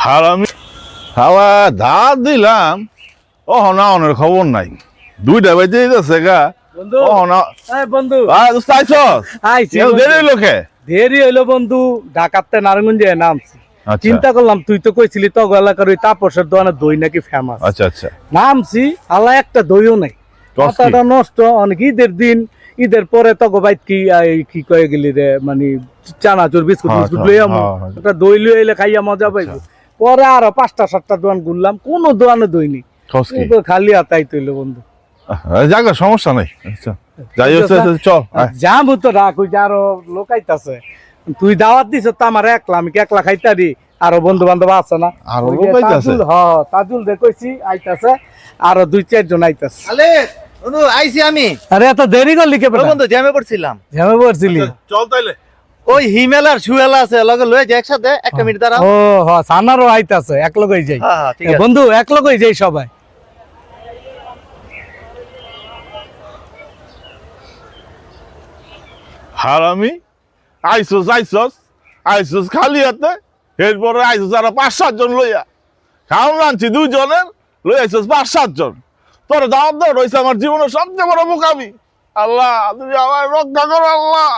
হারামি হাওয়া ধার দিলাম ও না অনের খবর নাই দুইটা বেজে যাচ্ছে গা বন্ধু ও না বন্ধু আইছি দেরি হইলো খে দেরি হইলো বন্ধু ঢাকাতে নারায়ণগঞ্জে নামছি আচ্ছা চিন্তা করলাম তুই তো কইছিলি তো এলাকার ওই তাপসের দোকানে দই নাকি ফেমাস আচ্ছা আচ্ছা নামছি আল্লাহ একটা দইও নাই মাথাটা নষ্ট অনেক ঈদের দিন ঈদের পরে তো বাইত কি কয়ে গেলি রে মানে চানাচুর বিস্কুট বিস্কুট লই আমু একটা দই লই এলে খাইয়া মজা পাইবো পরে আরো 5টা-7টা দোকান ঘুরলাম কোনো দোকানে দই নেই খালি হাতাই তৈল বন্ধু জায়গা সমস্যা নাই আচ্ছা যাই হচ্ছে চল যাবো তো রাখ ওই যে আরো লোক আইতাছে তুই দাওয়াত দিছ তো আমার একলা আমি কি একলা খাইতারি আরো বন্ধু বান্ধব আছে না আরো লোক আইতাছে তাজুল দে কইছি আইতাছে আরো 2-4 জন আইতাছে আলে বন্ধু আইছি আমি। আরে এত দেরি করলি কে বন্ধু জ্যামে পড়ছিলাম। জ্যামে পড়ছিলি চল তাইলে ওই হিমেলার সুয়েলা আছে লগে লয়ে যাই একসাথে 1 মিনিট দাঁড়াও। ও হ্যাঁ সানারও আইতাছে এক লগেই যাই। হ্যাঁ ঠিক আছে বন্ধু এক লগেই যাই সবাই। হারামি আইসোস খালি হাতে এরপরে আইসোস আরো 5-7 জন লইয়া খাওয়ান আনছি 2 জনের লই আইসোস 5-7 জন তোর দাওয়াত দেওয়া রয়েছে আমার জীবনের সবচেয়ে বড় বোকামি আল্লাহ তুমি আমার রক্ষা করো আল্লাহ।